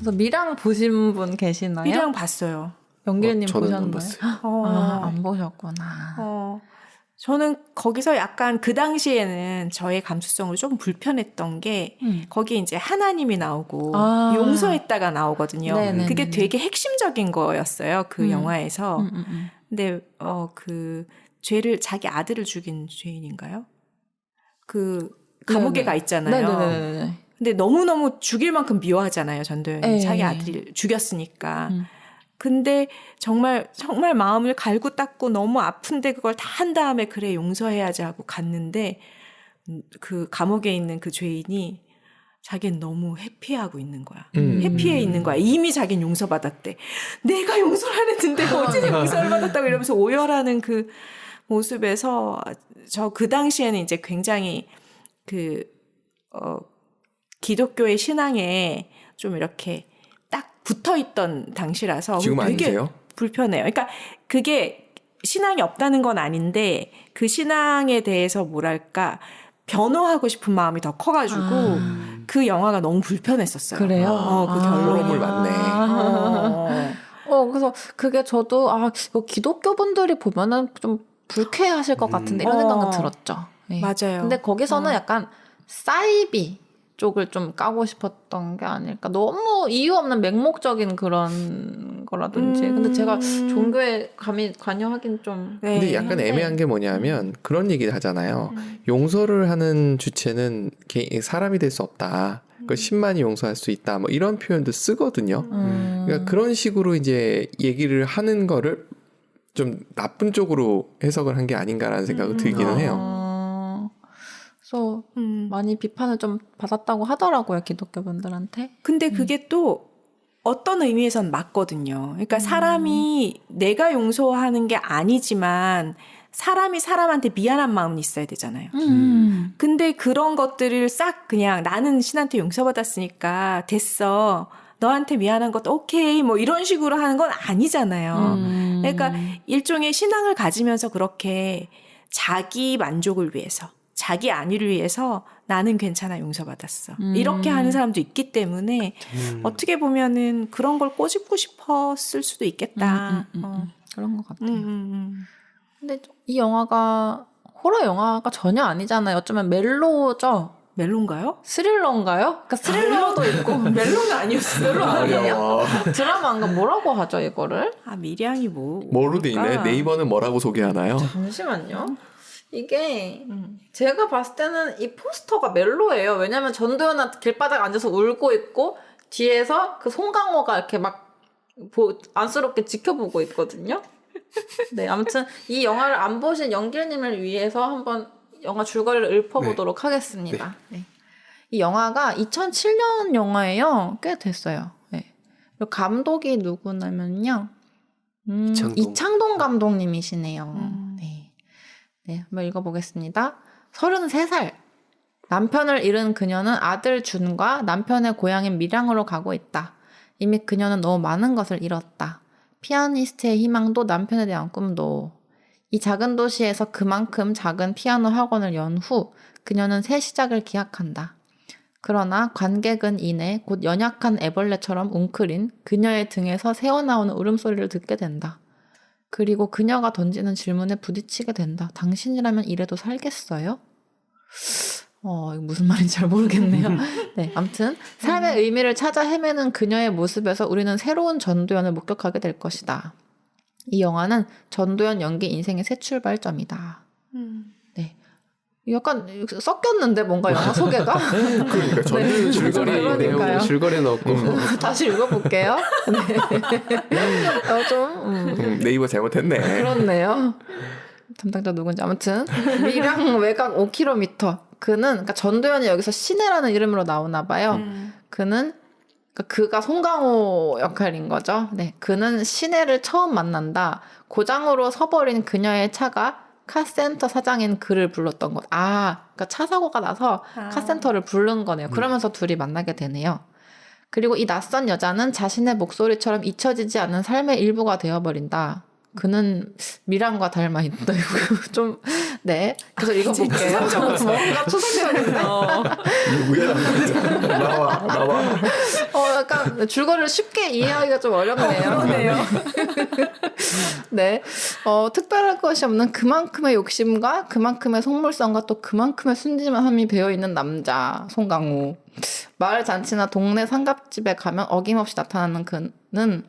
그래서 미랑 보신 분 계시나요? 미랑 봤어요. 연길님 저는 보셨나요? 안 봤어요. 안 보셨구나. 저는 거기서 약간 그 당시에는 저의 감수성으로 좀 불편했던 게 거기에 이제 하나님이 나오고 용서했다가 나오거든요. 네네네네. 그게 되게 핵심적인 거였어요. 그 영화에서. 근데 그 죄를 자기 아들을 죽인 죄인인가요? 그 감옥에 가 있잖아요. 네네네. 근데 너무너무 죽일 만큼 미워하잖아요. 전도연이 에이. 자기 아들을 죽였으니까. 근데 정말 마음을 갈고 닦고 너무 아픈데 그걸 다 한 다음에 그래 용서해야지 하고 갔는데 그 감옥에 있는 그 죄인이 자기는 너무 해피하고 있는 거야. 해피해 있는 거야. 이미 자기는 용서받았대. 내가 용서를 안 했는데 어떻게 용서를 받았다고 이러면서 오열하는 그 모습에서 저 그 당시에는 이제 굉장히 기독교의 신앙에 좀 이렇게 딱 붙어있던 당시라서 지금 되게 아니세요? 불편해요. 그러니까 그게 신앙이 없다는 건 아닌데 그 신앙에 대해서 뭐랄까 변호하고 싶은 마음이 더 커가지고 그 영화가 너무 불편했었어요. 그래요? 그 결론이 맞네. 그래서 그게 저도 이거 기독교분들이 보면은 좀 불쾌하실 것 같은데 이런 생각은 들었죠. 네. 맞아요. 근데 거기서는 약간 사이비 쪽을 좀 까고 싶었던 게 아닐까. 너무 이유 없는 맹목적인 그런 거라든지. 근데 제가 종교에 감히 관여하긴 좀. 네. 근데 약간 애매한 게 뭐냐면 그런 얘기를 하잖아요. 용서를 하는 주체는 사람이 될 수 없다. 그 10만이 용서할 수 있다. 뭐 이런 표현도 쓰거든요. 그러니까 그런 식으로 이제 얘기를 하는 거를 좀 나쁜 쪽으로 해석을 한 게 아닌가라는 생각이 들기는 해요. 그래서 많이 비판을 좀 받았다고 하더라고요, 기독교분들한테. 근데 그게 또 어떤 의미에선 맞거든요. 그러니까 사람이 내가 용서하는 게 아니지만 사람이 사람한테 미안한 마음은 있어야 되잖아요. 근데 그런 것들을 싹 그냥 나는 신한테 용서받았으니까 됐어. 너한테 미안한 것도 오케이. 뭐 이런 식으로 하는 건 아니잖아요. 그러니까 일종의 신앙을 가지면서 그렇게 자기 만족을 위해서 자기 안위를 위해서 나는 괜찮아 용서받았어. 이렇게 하는 사람도 있기 때문에 어떻게 보면은 그런 걸 꼬집고 싶었을 수도 있겠다. 그런 것 같아요. 근데 이 영화가 호러 영화가 전혀 아니잖아요. 어쩌면 멜로죠. 멜로인가요? 스릴러인가요? 그러니까 스릴러도 있고 멜로는 아니었어요. 멜로 아니에요? 드라마인가 뭐라고 하죠 이거를? 밀양이 뭐로 돼 있네? 뭘까? 네이버는 뭐라고 소개하나요? 잠시만요. 이게 제가 봤을 때는 이 포스터가 멜로예요. 왜냐면 전도연은 길바닥에 앉아서 울고 있고 뒤에서 그 송강호가 이렇게 막 안쓰럽게 지켜보고 있거든요. 네, 아무튼 이 영화를 안 보신 연길님을 위해서 한번 영화 줄거리를 읊어보도록 하겠습니다. 네. 이 영화가 2007년 영화예요. 꽤 됐어요. 네. 그리고 감독이 누구냐면요. 이창동 감독님이시네요. 네. 네, 한번 읽어보겠습니다. 33살. 남편을 잃은 그녀는 아들 준과 남편의 고향인 밀양으로 가고 있다. 이미 그녀는 너무 많은 것을 잃었다. 피아니스트의 희망도 남편에 대한 꿈도. 이 작은 도시에서 그만큼 작은 피아노 학원을 연 후 그녀는 새 시작을 기약한다. 그러나 관객은 이내 곧 연약한 애벌레처럼 웅크린 그녀의 등에서 새어나오는 울음소리를 듣게 된다. 그리고 그녀가 던지는 질문에 부딪히게 된다. 당신이라면 이래도 살겠어요? 이거 무슨 말인지 잘 모르겠네요. 네, 아무튼 삶의 의미를 찾아 헤매는 그녀의 모습에서 우리는 새로운 전도연을 목격하게 될 것이다. 이 영화는 전도연 연기 인생의 새 출발점이다. 네, 약간 섞였는데 뭔가 영화 소개가? 그러니까 저는 줄거리 내용 줄거리 넣었고 다시 읽어볼게요. 네. 좀 네이버 잘못했네. 그렇네요. 담당자 누군지 아무튼 밀양 외곽 5km. 그러니까 전도연이 여기서 신혜라는 이름으로 나오나 봐요. 그는 그가 송강호 역할인 거죠. 네, 그는 신혜를 처음 만난다. 고장으로 서버린 그녀의 차가 카센터 사장인 그를 불렀던 것. 그러니까 차 사고가 나서 카센터를 부른 거네요. 그러면서 둘이 만나게 되네요. 그리고 이 낯선 여자는 자신의 목소리처럼 잊혀지지 않는 삶의 일부가 되어버린다. 그는 미랑과 닮아 있다. 좀 네. 그래서 읽어볼게요. 뭔가 추상적인데. 누구야? 나와. 약간 줄거리를 쉽게 이해하기가 좀 어렵네요. 그러네요. 네. 특별할 것이 없는 그만큼의 욕심과 그만큼의 속물성과 또 그만큼의 순진함이 배어있는 남자, 송강호. 마을 잔치나 동네 상갑집에 가면 어김없이 나타나는 그는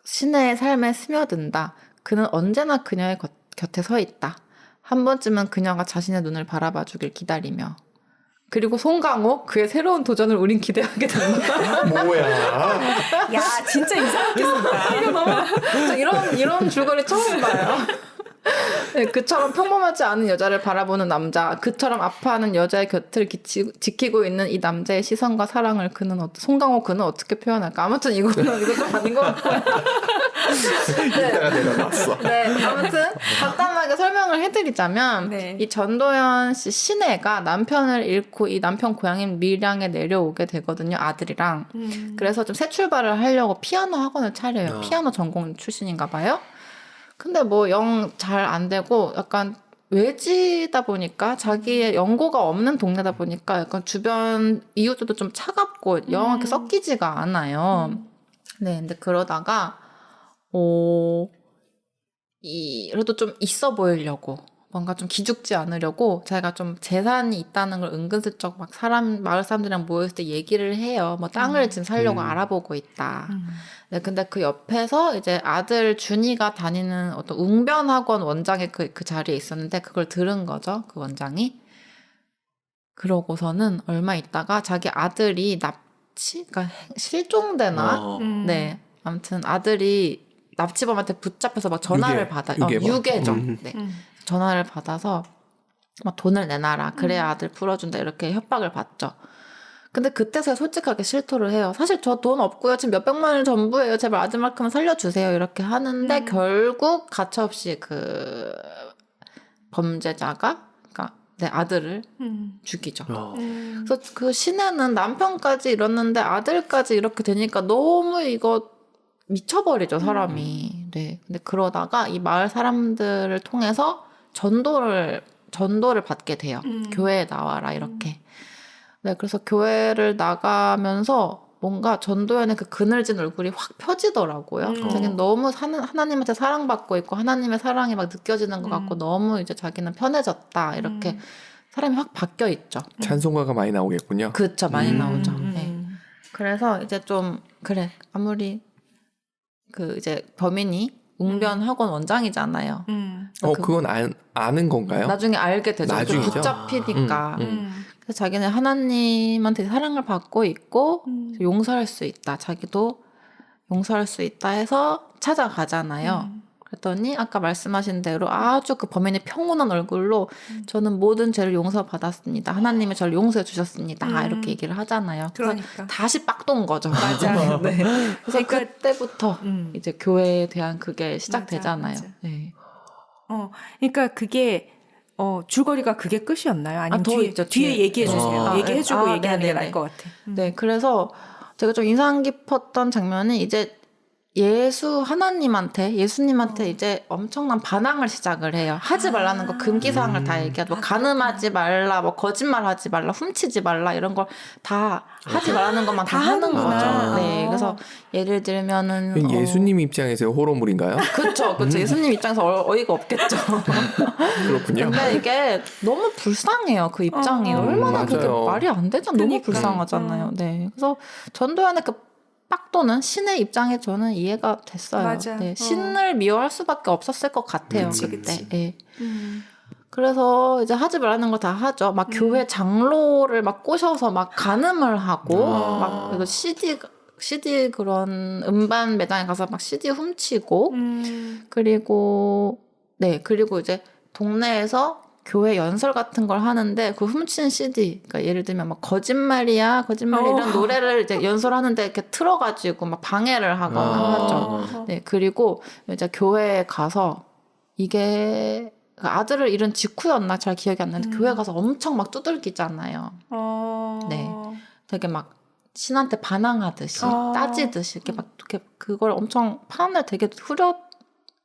시내의 삶에 스며든다. 그는 언제나 그녀의 곁에 서 있다. 한 번쯤은 그녀가 자신의 눈을 바라봐 주길 기다리며. 그리고 송강호, 그의 새로운 도전을 우린 기대하게 된다. 뭐야? 야, 진짜 이상하게 쓴다. 이거 너무, 이런 줄거리 처음 봐요. 네, 그처럼 평범하지 않은 여자를 바라보는 남자, 그처럼 아파하는 여자의 곁을 지키고 있는 이 남자의 시선과 사랑을 송강호 그는 어떻게 표현할까? 아무튼 이거 좀 아닌 것 같고요. 이따가 내려놨어. 네, 아무튼 간단하게 설명을 해드리자면 네. 이 전도연 씨 시내가 남편을 잃고 이 남편 고향인 밀양에 내려오게 되거든요, 아들이랑. 그래서 좀 새 출발을 하려고 피아노 학원을 차려요. 피아노 전공 출신인가 봐요. 근데 뭐 영 잘 안 되고 약간 외지다 보니까 자기의 연고가 없는 동네다 보니까 약간 주변 이웃들도 좀 차갑고 영 이렇게 섞이지가 않아요. 네, 근데 그러다가 그래도 좀 있어 보이려고 뭔가 좀 기죽지 않으려고 자기가 좀 재산이 있다는 걸 은근슬쩍 막 마을 사람들이랑 모였을 때 얘기를 해요. 뭐 땅을 지금 사려고 알아보고 있다. 네, 근데 그 옆에서 이제 아들 준이가 다니는 어떤 웅변학원 원장의 그 자리에 있었는데 그걸 들은 거죠. 그 원장이. 그러고서는 얼마 있다가 자기 아들이 그러니까 실종되나? 네. 아무튼 아들이 납치범한테 붙잡혀서 막 전화를 받아요. 유괴죠. 네. 전화를 받아서 막 돈을 내놔라. 그래야 아들 풀어준다. 이렇게 협박을 받죠. 근데 그때서야 솔직하게 실토를 해요. 사실 저 돈 없고요. 지금 몇백만 원 전부예요. 제발 아들만큼은 살려주세요. 이렇게 하는데 결국 가차없이 그 범죄자가 그러니까 내 아들을 죽이죠. 그래서 그 시내는 남편까지 이뤘는데 아들까지 이렇게 되니까 너무 이거 미쳐버리죠, 사람이. 네. 근데 그러다가 이 마을 사람들을 통해서 전도를 받게 돼요. 교회에 나와라, 이렇게. 네, 그래서 교회를 나가면서 뭔가 전도연의 그 그늘진 얼굴이 확 펴지더라고요. 자기는 너무 하나님한테 사랑받고 있고 하나님의 사랑이 막 느껴지는 것 같고 너무 이제 자기는 편해졌다. 이렇게 사람이 확 바뀌어 있죠. 찬송가가 많이 나오겠군요. 그렇죠. 많이 나오죠. 네. 그래서 이제 좀 그래. 아무리 그 이제 범인이 웅변 학원 원장이잖아요. 그건 아는 건가요? 나중에 알게 되죠. 나중이죠? 붙잡히니까. 그래서 자기는 하나님한테 사랑을 받고 있고 용서할 수 있다. 자기도 용서할 수 있다 해서 찾아가잖아요. 그랬더니 아까 말씀하신 대로 아주 그 범인의 평온한 얼굴로 저는 모든 죄를 용서받았습니다. 하나님이 저를 용서해 주셨습니다. 이렇게 얘기를 하잖아요. 그래서 그러니까. 다시 빡돈 거죠. 맞아요. 네. 그래서 그때부터 이제 교회에 대한 그게 시작되잖아요. 맞아. 네. 그러니까 그게 줄거리가 그게 끝이었나요? 아니면 더 있죠, 뒤에 얘기해 주세요. 얘기해주고 얘기하는 게 네네네. 나을 것 같아. 네, 그래서 제가 좀 인상 깊었던 장면은 이제 예수님한테 이제 엄청난 반항을 시작을 해요. 하지 말라는 거 금기사항을 다 얘기하고 뭐 간음하지 말라, 뭐 거짓말하지 말라, 훔치지 말라 이런 걸 다 하지 말라는 것만 다 하는 거죠. 네, 그래서 예를 들면은 예수님 입장에서 호러물인가요? 그렇죠. 예수님 입장에서 어이가 없겠죠. 그렇군요. 근데 이게 너무 불쌍해요. 그 입장이 얼마나 그게 맞아요. 말이 안 되잖아. 너무 그러니까. 불쌍하잖아요. 네, 그래서 전도연의 그 빡도는 신의 입장에 저는 이해가 됐어요. 맞아. 네, 신을 미워할 수밖에 없었을 것 같아요. 그치, 그때. 그치. 네. 그래서 이제 하지 말라는 거 다 하죠. 막 교회 장로를 막 꼬셔서 막 간음을 하고 막 그래서 CD 그런 음반 매장에 가서 막 CD 훔치고 그리고 이제 동네에서 교회 연설 같은 걸 하는데 그 훔친 CD, 그러니까 예를 들면 막 거짓말이야, 거짓말 이런 노래를 이제 연설하는데 이렇게 틀어가지고 막 방해를 하거나 하죠. 네, 그리고 이제 교회에 가서 이게 아들을 잃은 직후였나 잘 기억이 안 나는데 교회 가서 엄청 막 두들기잖아요. 네, 되게 막 신한테 반항하듯이 따지듯이 이렇게 막 이렇게 그걸 엄청 판을 되게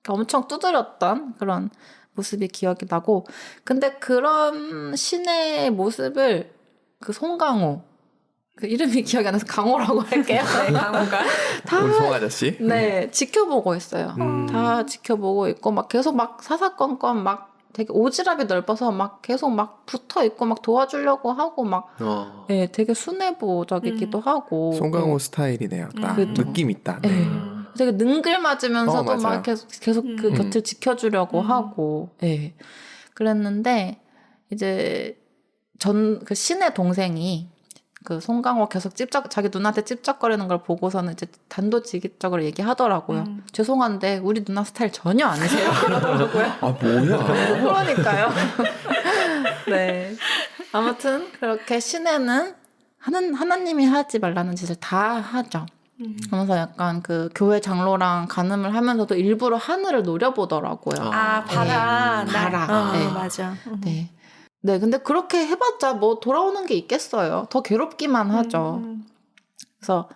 엄청 두드렸던 그런 모습이 기억이 나고 근데 그런 신의 모습을 그 송강호 그 이름이 기억이 안 나서 강호라고 할게요. 네, 강호가. 우리 송 아저씨. 네, 지켜보고 있어요. 다 지켜보고 있고 막 계속 막 사사건건 막 되게 오지랖이 넓어서 막 계속 막 붙어 있고 막 도와주려고 하고 막 네, 되게 순애보적이기도 하고 송강호 스타일이네요. 딱 느낌 있다. 네. 네. 되게 능글맞으면서도 막 맞아요. 계속 그 곁을 지켜주려고 하고 네. 그랬는데 이제 그 신의 동생이 그 송강호 계속 자기 누나한테 찝쩍거리는 걸 보고서는 이제 단도직입적으로 얘기하더라고요. 죄송한데 우리 누나 스타일 전혀 아니세요. 그러더라고요. 아 뭐야? 그러니까요. 네. 아무튼 그렇게 신에는 하나님이 하지 말라는 짓을 다 하죠. 그러면서 약간 그 교회 장로랑 간음을 하면서도 일부러 하늘을 노려보더라고요. 봐라. 네. 봐라. 네. 네. 맞아. 네. 네, 근데 그렇게 해봤자 뭐 돌아오는 게 있겠어요. 더 괴롭기만 하죠. 그래서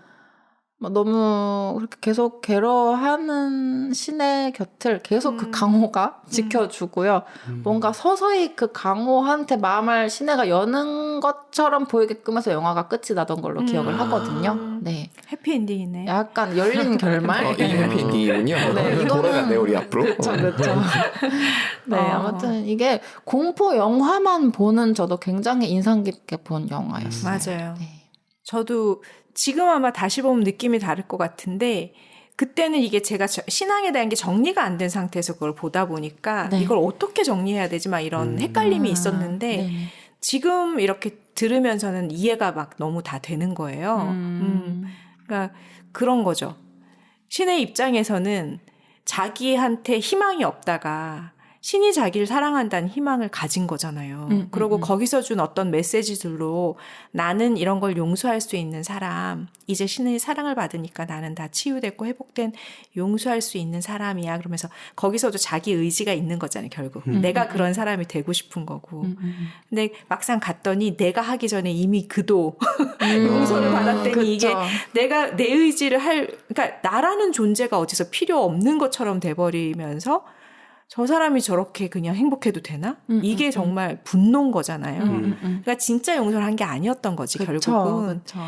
뭐 너무 그렇게 계속 괴로워하는 신의 곁을 계속 그 강호가 지켜주고요. 뭔가 서서히 그 강호한테 마음을 신혜가 여는 것처럼 보이게끔 해서 영화가 끝이 나던 걸로 기억을 하거든요. 네, 해피엔딩이네. 약간 열린 결말. 이게 해피엔딩이군요. 네, 이거는 돌아갔네요 우리 앞으로. 그렇죠. 네, 아무튼 이게 공포 영화만 보는 저도 굉장히 인상 깊게 본 영화였어요. 맞아요. 네. 저도 지금 아마 다시 보면 느낌이 다를 것 같은데 그때는 이게 제가 신앙에 대한 게 정리가 안 된 상태에서 그걸 보다 보니까 네. 이걸 어떻게 정리해야 되지 막 이런 헷갈림이 있었는데 네. 지금 이렇게 들으면서는 이해가 막 너무 다 되는 거예요. 그러니까 그런 거죠. 신의 입장에서는 자기한테 희망이 없다가 신이 자기를 사랑한다는 희망을 가진 거잖아요. 그리고 거기서 준 어떤 메시지들로 나는 이런 걸 용서할 수 있는 사람, 이제 신의 사랑을 받으니까 나는 다 치유됐고 회복된 용서할 수 있는 사람이야. 그러면서 거기서도 자기 의지가 있는 거잖아요, 결국. 내가 그런 사람이 되고 싶은 거고. 근데 막상 갔더니 내가 하기 전에 이미 그도 용서를 받았더니 그쵸. 이게 내가 내 의지를 그러니까 나라는 존재가 어디서 필요 없는 것처럼 돼버리면서 저 사람이 저렇게 그냥 행복해도 되나? 이게 정말 분노인 거잖아요. 그러니까 진짜 용서를 한 게 아니었던 거지, 결국은. 그쵸.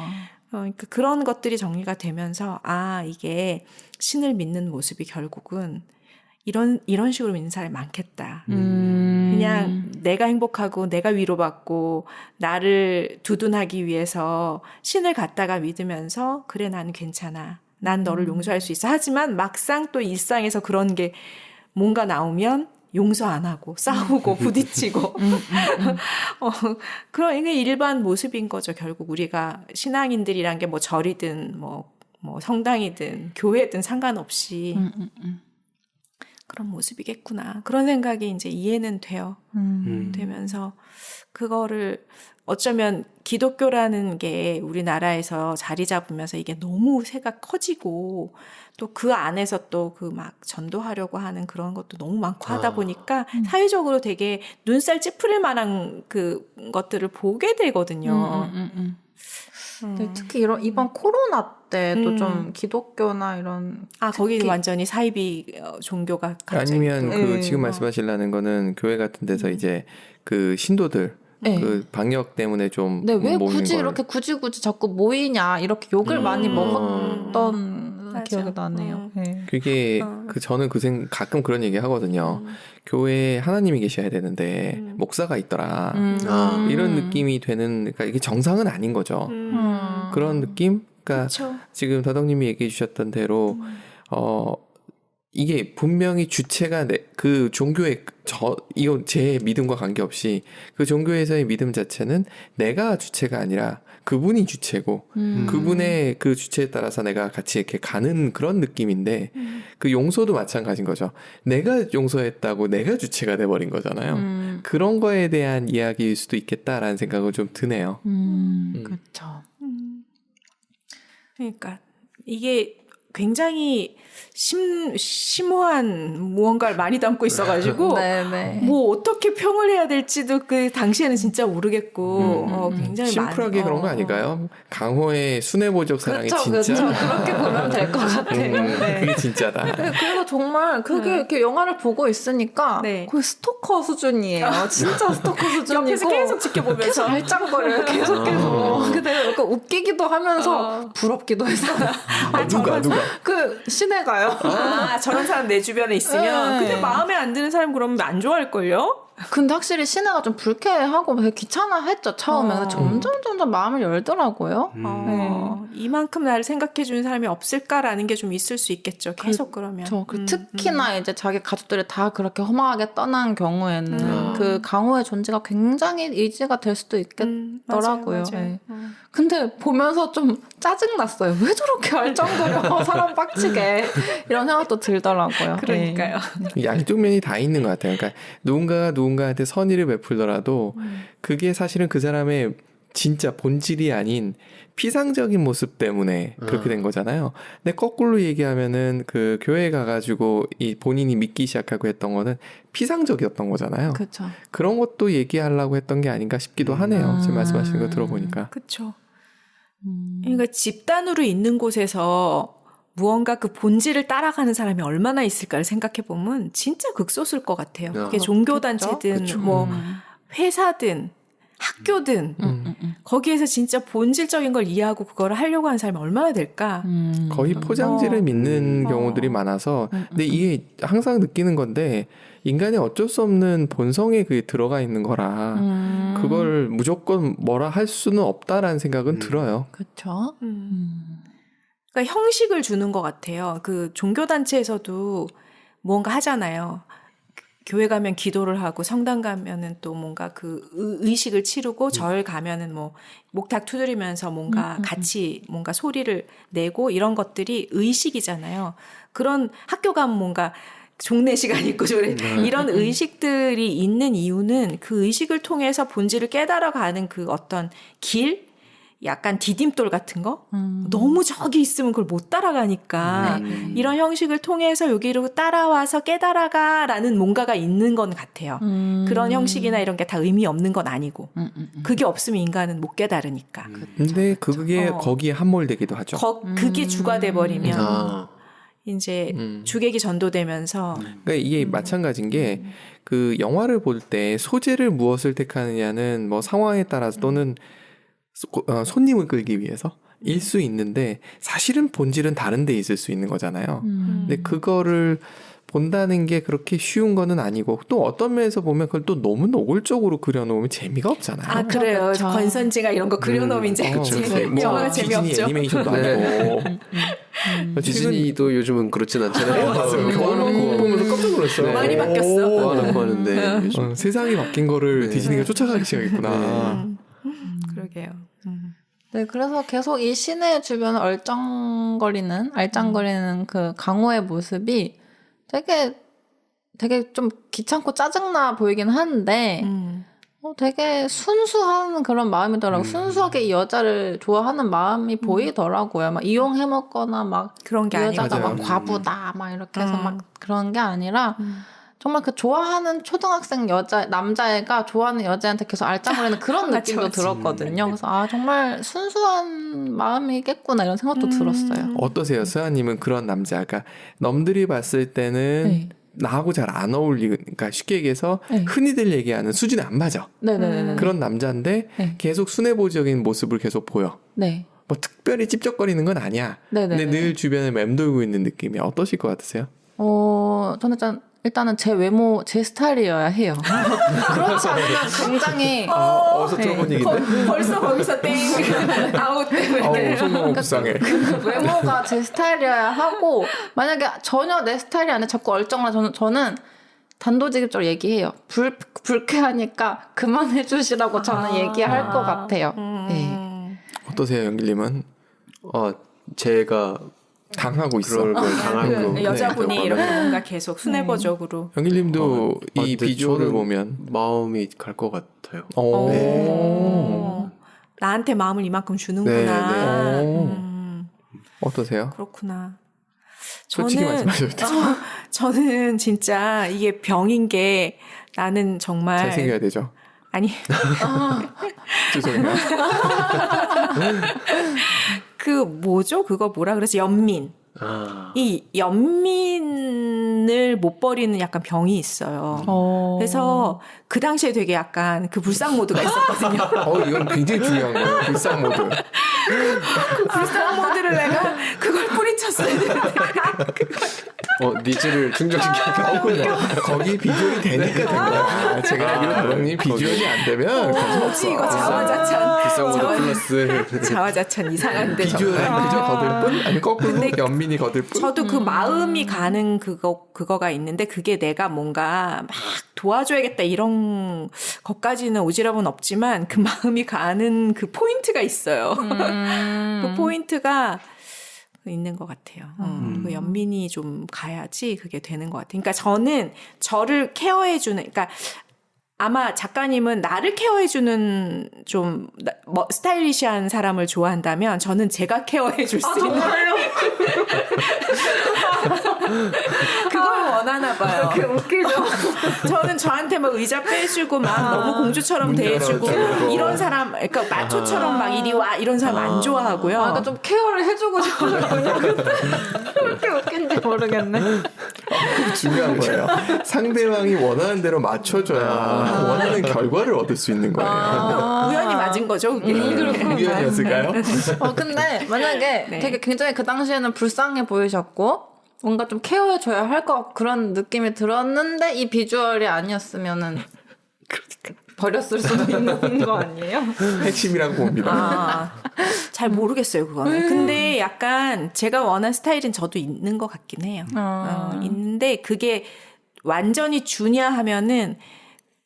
그러니까 그런 것들이 정리가 되면서 이게 신을 믿는 모습이 결국은 이런 식으로 믿는 사람이 많겠다. 그냥 내가 행복하고 내가 위로받고 나를 두둔하기 위해서 신을 갖다가 믿으면서 그래 나는 괜찮아. 난 너를 용서할 수 있어. 하지만 막상 또 일상에서 그런 게 뭔가 나오면 용서 안 하고 싸우고 부딪히고 그런 이게 일반 모습인 거죠. 결국 우리가 신앙인들이란 게 뭐 절이든 뭐 성당이든 교회든 상관없이 그런 모습이겠구나. 그런 생각이 이제 이해는 돼요. 되면서 그거를 어쩌면 기독교라는 게 우리나라에서 자리 잡으면서 이게 너무 새가 커지고 또 그 안에서 또 그 막 전도하려고 하는 그런 것도 너무 많고 하다 보니까 사회적으로 되게 눈살 찌푸릴 만한 그 것들을 보게 되거든요. 네, 특히 이번 코로나 때도 좀 기독교나 이런 거기 완전히 사이비 종교가 갑자기 아니면 그 지금 말씀하시려는 거는 교회 같은 데서 이제 그 신도들 그 방역 때문에 좀 네, 왜 모이는 굳이 걸. 이렇게 굳이 자꾸 모이냐 이렇게 욕을 많이 먹었던 기억이 나네요. 네. 그게 저는 가끔 그런 얘기 하거든요. 교회에 하나님이 계셔야 되는데 목사가 있더라. 이런 느낌이 되는 그러니까 이게 정상은 아닌 거죠. 그런 느낌? 그러니까 그쵸. 지금 다덕님이 얘기해 주셨던 대로 이게 분명히 주체가 그 종교의 이건 제 믿음과 관계없이 그 종교에서의 믿음 자체는 내가 주체가 아니라 그분이 주체고 그분의 그 주체에 따라서 내가 같이 이렇게 가는 그런 느낌인데 그 용서도 마찬가지인 거죠. 내가 용서했다고 내가 주체가 돼버린 거잖아요. 그런 거에 대한 이야기일 수도 있겠다라는 생각은 좀 드네요. 그렇죠. 그러니까 이게 굉장히 심오한 무언가를 많이 담고 있어가지고 네네. 뭐 어떻게 평을 해야 될지도 그 당시에는 진짜 모르겠고 굉장히 심플하게 그런 거 아닐까요? 강호의 순애보적 사랑이 그쵸, 진짜. 그쵸. 그렇게 보면 될 것 같아요. 네. 그게 진짜다. 그래서 정말 그게 이렇게 영화를 보고 있으니까 네. 거의 스토커 수준이에요. 진짜 스토커 수준이고 옆에서 계속 지켜보면서 계속 알짱거려요. 계속해서. 근데 약간 웃기기도 하면서 부럽기도 했어요. 누가? 그 시내가요. 저런 사람 내 주변에 있으면 네. 근데 마음에 안 드는 사람 그러면 안 좋아할걸요? 근데 확실히 시내가 좀 불쾌하고 되게 귀찮아했죠 처음에. 근데 점점 마음을 열더라고요. 이만큼 나를 생각해주는 사람이 없을까라는 게 좀 있을 수 있겠죠. 계속 그러면. 특히나 이제 자기 가족들이 다 그렇게 허망하게 떠난 경우에는 그 강호의 존재가 굉장히 의지가 될 수도 있겠더라고요. 맞아요. 네. 근데 보면서 좀 짜증났어요. 왜 저렇게 알짱거려 사람 빡치게 이런 생각도 들더라고요. 그러니까요. 양쪽 면이 다 있는 것 같아요. 그러니까 누군가가 누군가한테 선의를 베풀더라도 그게 사실은 그 사람의 진짜 본질이 아닌 피상적인 모습 때문에 그렇게 된 거잖아요. 근데 거꾸로 얘기하면은 그 교회에 가가지고 이 본인이 믿기 시작하고 했던 거는 피상적이었던 거잖아요. 그렇죠. 그런 것도 얘기하려고 했던 게 아닌가 싶기도 하네요. 지금 말씀하시는 거 들어보니까. 그렇죠. 그러니까 집단으로 있는 곳에서 무언가 그 본질을 따라가는 사람이 얼마나 있을까를 생각해 보면 진짜 극소수일 것 같아요. 그게 종교단체든 그쵸. 뭐 회사든 학교든 거기에서 진짜 본질적인 걸 이해하고 그걸 하려고 하는 사람이 얼마나 될까? 거의 포장지를 믿는 경우들이 많아서 근데 이게 항상 느끼는 건데 인간의 어쩔 수 없는 본성에 그게 들어가 있는 거라 그걸 무조건 뭐라 할 수는 없다라는 생각은 들어요. 그렇죠. 그러니까 형식을 주는 것 같아요. 그 종교단체에서도 무언가 하잖아요. 교회 가면 기도를 하고 성당 가면은 또 뭔가 그 의식을 치르고 절 가면은 뭐 목탁 두드리면서 뭔가 같이 뭔가 소리를 내고 이런 것들이 의식이잖아요. 그런 학교 가면 뭔가 종례 시간이 있고 이런 의식들이 있는 이유는 그 의식을 통해서 본질을 깨달아가는 그 어떤 길? 약간 디딤돌 같은 거? 너무 저기 있으면 그걸 못 따라가니까 이런 형식을 통해서 여기로 따라와서 깨달아가라는 뭔가가 있는 건 같아요. 그런 형식이나 이런 게 다 의미 없는 건 아니고 그게 없으면 인간은 못 깨달으니까. 근데 그게 거기에 함몰되기도 하죠. 그게 주가 돼버리면 이제 주객이 전도되면서 그러니까 이게 마찬가지인 게 그 영화를 볼 때 소재를 무엇을 택하느냐는 뭐 상황에 따라서 또는 손님을 끌기 위해서 일 수 있는데 사실은 본질은 다른 데 있을 수 있는 거잖아요. 근데 그거를 본다는 게 그렇게 쉬운 거는 아니고 또 어떤 면에서 보면 그걸 또 너무 노골적으로 그려놓으면 재미가 없잖아요. 아 그래요. 그렇죠. 권선징악 이런 거 그려놓으면 이제 영화가 재미없죠. 디즈니 애니메이션도 아니고 디즈니도 요즘은 그렇진 않잖아요. 교환놓고 보면서 깜짝 놀랐어요. 많이 바뀌었어. 교환놓고 하는데 요즘 세상이 바뀐 거를 디즈니가 쫓아가기 시작했구나. 그러게요. 네, 그래서 계속 이 시내 주변을 알짱거리는 그 강호의 모습이 되게 좀 귀찮고 짜증나 보이긴 하는데, 되게 순수한 그런 마음이더라고요. 순수하게 이 여자를 좋아하는 마음이 보이더라고요. 막 이용해 먹거나 막 그런 게 이 여자가 아니고. 막 과부다 막 이렇게 해서 막 그런 게 아니라 정말 그 좋아하는 초등학생 남자애가 좋아하는 여자한테 계속 알짱거리는 그런 느낌도 들었거든요. 그래서 정말 순수한 마음이겠구나 이런 생각도 들었어요. 어떠세요? 수아님은 그런 남자가 남들이 봤을 때는 네. 나하고 잘 안 어울리니까 쉽게 얘기해서 네. 흔히들 얘기하는 수준이 안 맞아. 네네네. 그런 남자인데 네. 계속 순애보적인 모습을 계속 보여. 네. 뭐 특별히 찝쩍거리는 건 아니야. 네네네. 근데 늘 주변에 맴돌고 있는 느낌이 어떠실 것 같으세요? 저는 일단은 제 외모, 제 스타일이어야 해요. 그렇지 않으면 굉장히 어디서 들어본 얘기인데? 벌써 거기서 땡 아웃 때문에. 너무 불쌍해. 그 외모가 제 스타일이어야 하고 만약에 전혀 내 스타일이 아니라 자꾸 얼쩡한 저는 단도직입적으로 얘기해요. 불쾌하니까 그만해 주시라고 저는 얘기할 것 같아요. 네. 어떠세요, 영길님은? 제가 당하고 있어. 그럴 걸 당하고 그 여자분이 네, 이렇게 뭔가 계속 순애보적으로 영길님도 이 근데 비주얼을 저는 보면 마음이 갈 것 같아요. 나한테 마음을 이만큼 주는구나. 네, 네. 어떠세요? 그렇구나. 솔직히 말씀하셔도 돼요. 저는 진짜 이게 병인 게 나는 정말 잘생겨야 되죠. 아니 죄송해요. 그 뭐죠? 그거 뭐라 그래서 연민. 아. 이 연민을 못 버리는 약간 병이 있어요. 그래서 그 당시에 되게 약간 그 불상 모드가 있었거든요. 이건 굉장히 중요한 거예요. 불상 모드. 그 불상 모드를 내가 그걸 뿌리쳤어야 되는데 니즈를 충족시키니까. 거기 비주얼이 되니까 된 거야. 제가 알기로 도령님 비주얼이 안 되면 관심 없어. 이거 자화자찬. 비싼 플러스. 자화자찬 이상한데 비주얼은 정말. 그저 거들 뿐? 아니 거꾸로 연민이 거들 뿐? 저도 그 마음이 가는 그거가 있는데 그게 내가 뭔가 막 도와줘야겠다 이런 것까지는 오지랖은 없지만 그 마음이 가는 그 포인트가 있어요. 그 포인트가 있는 것 같아요. 그 연민이 좀 가야지 그게 되는 것 같아요. 그러니까 저는 저를 케어해주는, 그러니까 아마 작가님은 나를 케어해주는 좀 스타일리시한 사람을 좋아한다면 저는 제가 케어해줄 수 있는 그걸 원하나 봐요. 그렇게 웃기죠. 저는 저한테 막 의자 빼주고 막 너무 공주처럼 문 대해주고 열어주고. 이런 사람, 그러니까 마초처럼 막 이리 와 이런 사람 안 좋아하고요. 그러니까 좀 케어를 해주고 싶거든요. 그렇게 웃긴지 모르겠네. 중요한 거예요. 상대방이 원하는 대로 맞춰줘야 원하는 결과를 얻을 수 있는 거예요. 우연히 맞은 거죠, 그게. 우연이었을까요? 근데 만약에 네. 되게 굉장히 그 당시에는 불쌍해 보이셨고 뭔가 좀 케어해줘야 할 것 같고 그런 느낌이 들었는데 이 비주얼이 아니었으면은 버렸을 수도 있는 거 아니에요? 핵심이라고 봅니다. 잘 모르겠어요, 그거는. 근데 약간 제가 원하는 스타일은 저도 있는 것 같긴 해요. 있는데 그게 완전히 주냐 하면은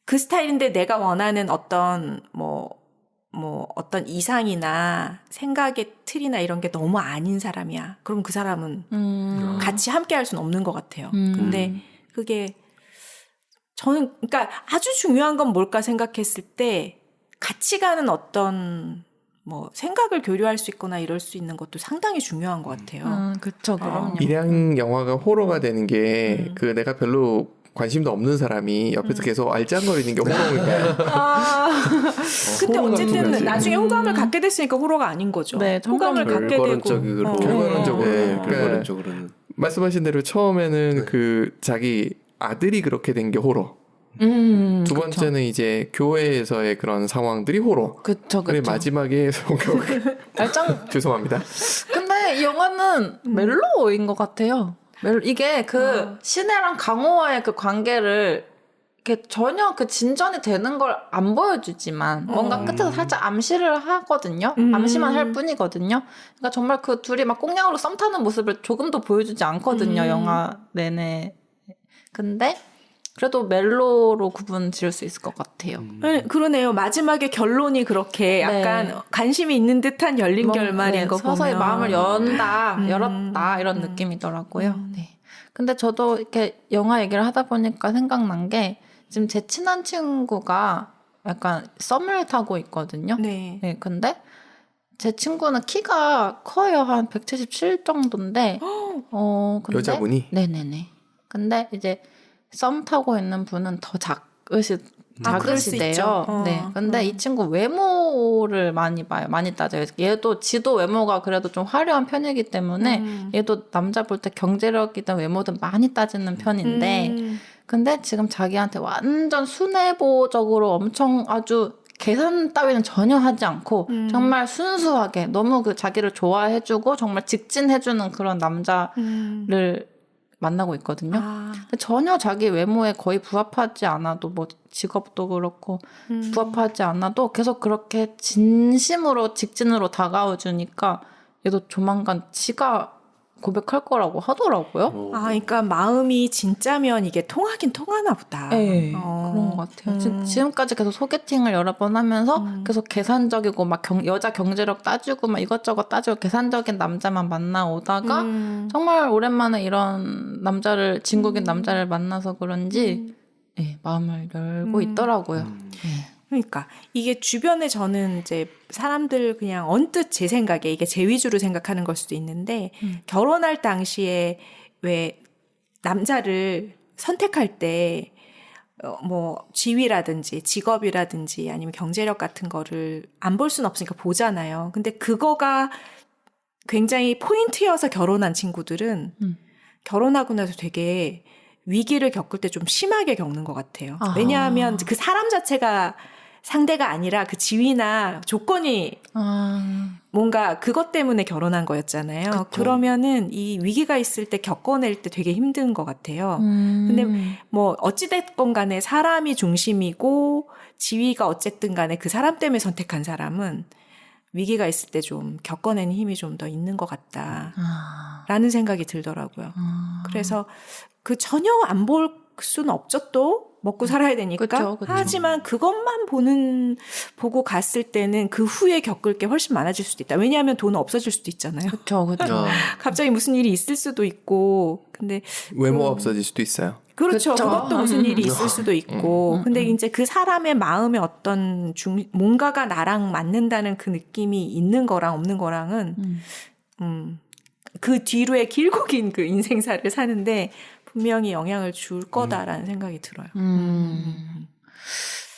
그 스타일인데 내가 원하는 어떤 어떤 이상이나 생각의 틀이나 이런 게 너무 아닌 사람이야. 그럼 그 사람은 같이 함께 할 수는 없는 것 같아요. 근데 그게 저는 그러니까 아주 중요한 건 뭘까 생각했을 때 같이 가는 어떤 생각을 교류할 수 있거나 이럴 수 있는 것도 상당히 중요한 것 같아요. 그쵸, 그럼요. 일양 영화가 호러가 되는 게 그 내가 별로 관심도 없는 사람이 옆에서 계속 알짱거리는 게 호러니까요. 근데 호러가 어쨌든 두 가지. 나중에 호감을 갖게 됐으니까 호러가 아닌 거죠. 네, 호감을 갖게 되고. 결과론적으로. 결과론적으로. 네, 그러니까 결과론적으로는. 말씀하신 대로 처음에는 그 자기 아들이 그렇게 된 게 호러. 두 번째는 이제 교회에서의 그런 상황들이 호러. 그쵸. 그리고 마지막에 알짱. 죄송합니다. 근데 이 영화는 멜로인 것 같아요. 이게 그 신혜랑 강호와의 그 관계를 이렇게 전혀 그 진전이 되는 걸 안 보여주지만 뭔가 끝에서 살짝 암시를 하거든요. 암시만 할 뿐이거든요. 그러니까 정말 그 둘이 막 꽁냥으로 썸 타는 모습을 조금도 보여주지 않거든요. 영화 내내. 근데 그래도 멜로로 구분 지을 수 있을 것 같아요. 네, 그러네요. 마지막에 결론이 그렇게 약간 네. 관심이 있는 듯한 열린 결말인 거 보면. 서서히 마음을 열었다 이런 느낌이더라고요. 네. 근데 저도 이렇게 영화 얘기를 하다 보니까 생각난 게 지금 제 친한 친구가 약간 썸을 타고 있거든요. 네. 네, 근데 제 친구는 키가 커요. 한 177 정도인데 근데 여자분이? 네네네. 근데 이제 썸 타고 있는 분은 더 그럴 수 작으시대요. 있죠. 네. 근데 이 친구 외모를 많이 봐요. 많이 따져요. 얘도 지도 외모가 그래도 좀 화려한 편이기 때문에 얘도 남자 볼 때 경제력이든 외모든 많이 따지는 편인데 근데 지금 자기한테 완전 순애보적으로 엄청 아주 계산 따위는 전혀 하지 않고 정말 순수하게 너무 그 자기를 좋아해주고 정말 직진해주는 그런 남자를 만나고 있거든요. 근데 전혀 자기 외모에 거의 부합하지 않아도 직업도 그렇고 부합하지 않아도 계속 그렇게 진심으로 직진으로 다가와주니까 얘도 조만간 지가 고백할 거라고 하더라고요. 그러니까 마음이 진짜면 이게 통하긴 통하나 보다. 네, 그런 것 같아요. 지금까지 계속 소개팅을 여러 번 하면서 계속 계산적이고 막 여자 경제력 따지고 막 이것저것 따지고 계산적인 남자만 만나오다가 정말 오랜만에 이런 진국인 남자를 만나서 그런지 네, 마음을 열고 있더라고요. 네. 그러니까 이게 주변에 저는 이제 사람들 그냥 언뜻 제 생각에 이게 제 위주로 생각하는 걸 수도 있는데 결혼할 당시에 왜 남자를 선택할 때 뭐 지위라든지 직업이라든지 아니면 경제력 같은 거를 안 볼 수는 없으니까 보잖아요. 근데 그거가 굉장히 포인트여서 결혼한 친구들은 결혼하고 나서 되게 위기를 겪을 때 좀 심하게 겪는 것 같아요. 아. 왜냐하면 그 사람 자체가 상대가 아니라 그 지위나 조건이 뭔가 그것 때문에 결혼한 거였잖아요. 그쵸. 그러면은 이 위기가 있을 때 겪어낼 때 되게 힘든 것 같아요. 근데 뭐 어찌됐건 간에 사람이 중심이고 지위가 어쨌든 간에 그 사람 때문에 선택한 사람은 위기가 있을 때 좀 겪어내는 힘이 좀 더 있는 것 같다라는 생각이 들더라고요. 그래서 그 전혀 안 볼 수는 없죠. 또 먹고 살아야 되니까. 그쵸. 하지만 그것만 보고 갔을 때는 그 후에 겪을 게 훨씬 많아질 수도 있다. 왜냐하면 돈은 없어질 수도 있잖아요. 그쵸. 갑자기 무슨 일이 있을 수도 있고. 근데 외모가 없어질 수도 있어요. 그렇죠. 그쵸. 그것도 무슨 일이 있을 수도 있고. 근데 이제 그 사람의 마음에 어떤 뭔가가 나랑 맞는다는 그 느낌이 있는 거랑 없는 거랑은 그 뒤로의 길고 긴 그 인생사를 사는데 분명히 영향을 줄 거다라는 생각이 들어요.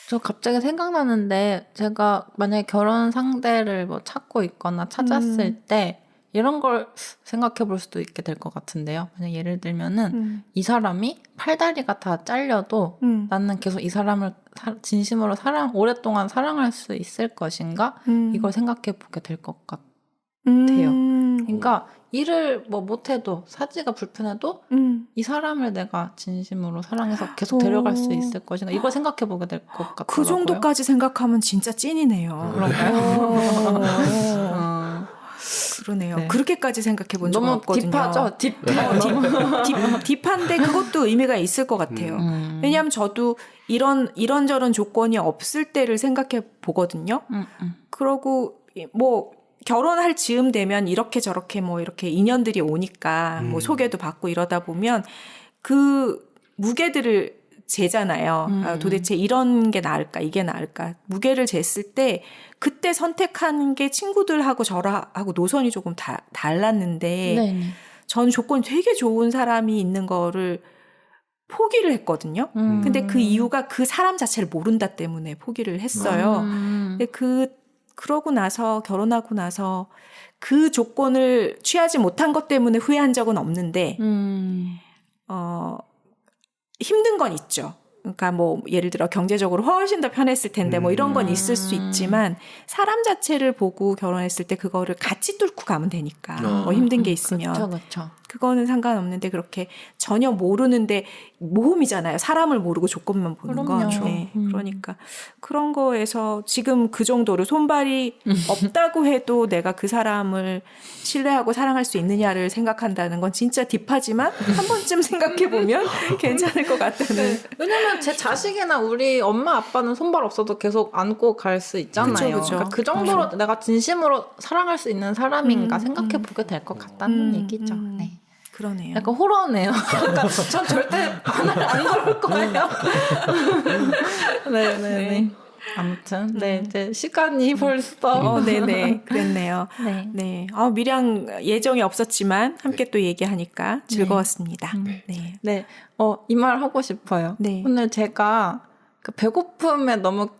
저 갑자기 생각나는데 제가 만약에 결혼 상대를 뭐 찾고 있거나 찾았을 때 이런 걸 생각해 볼 수도 있게 될 것 같은데요. 만약 예를 들면은 이 사람이 팔다리가 다 잘려도 나는 계속 이 사람을 진심으로 오랫동안 사랑할 수 있을 것인가? 이걸 생각해 보게 될 것 같아요. 그러니까 일을 뭐 못해도 사지가 불편해도 이 사람을 내가 진심으로 사랑해서 계속 데려갈 수 있을 것인가 이걸 생각해 보게 될 것 같더라고요. 그 정도까지 생각하면 진짜 찐이네요. 그러네요. 네. 그렇게까지 생각해 본 적은 너무 없거든요. 딥하죠? 딥한데 그것도 의미가 있을 것 같아요. 왜냐하면 저도 이런저런 조건이 없을 때를 생각해 보거든요. 그러고 뭐 결혼할 즈음 되면 이렇게 저렇게 뭐 이렇게 인연들이 오니까 뭐 소개도 받고 이러다 보면 그 무게들을 재잖아요. 도대체 이런 게 나을까 이게 나을까 무게를 쟀을 때 그때 선택한 게 친구들하고 저하고 노선이 조금 달랐는데 네네. 전 조건이 되게 좋은 사람이 있는 거를 포기를 했거든요. 근데 그 이유가 그 사람 자체를 모른다 때문에 포기를 했어요. 근데 그러고 나서 결혼하고 나서 그 조건을 취하지 못한 것 때문에 후회한 적은 없는데 힘든 건 있죠. 그러니까 뭐 예를 들어 경제적으로 훨씬 더 편했을 텐데 뭐 이런 건 있을 수 있지만 사람 자체를 보고 결혼했을 때 그거를 같이 뚫고 가면 되니까 뭐 힘든 게 있으면 그렇죠. 그거는 상관없는데 그렇게 전혀 모르는데 모험이잖아요. 사람을 모르고 조건만 보는 건. 그럼요. 네. 그러니까 그런 거에서 지금 그 정도로 손발이 없다고 해도 내가 그 사람을 신뢰하고 사랑할 수 있느냐를 생각한다는 건 진짜 딥하지만 한 번쯤 생각해 보면 괜찮을 것 같다는. 왜냐면 제 자식이나 우리 엄마 아빠는 손발 없어도 계속 안고 갈 수 있잖아요. 그쵸. 그러니까 그 정도로 내가 진심으로 사랑할 수 있는 사람인가 생각해 보게 될 것 같다는 얘기죠. 네. 그러네요. 약간 호러네요. 그러니까 전 절대 안 그럴 거예요. 네네네. 아무튼 이제 시간이 벌써 네네. 그랬네요. 네. 네. 미량 예정이 없었지만 함께 또 얘기하니까 즐거웠습니다. 네. 네. 이 말 하고 싶어요. 네. 오늘 제가 그 배고픔에 너무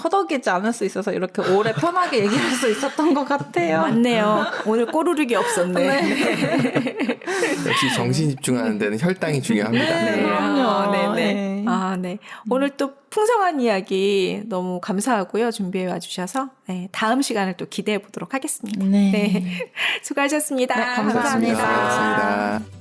허덕이지 않을 수 있어서 이렇게 오래 편하게 얘기할 수 있었던 것 같아요. 맞네요. 오늘 꼬르륵이 없었네. 역시 정신 집중하는 데는 혈당이 중요합니다. 네. 그럼요. 네네. 네. 오늘 또 풍성한 이야기 너무 감사하고요. 준비해 와주셔서 다음 시간을 또 기대해 보도록 하겠습니다. 네. 수고하셨습니다. 네, 감사합니다. 수고하셨습니다.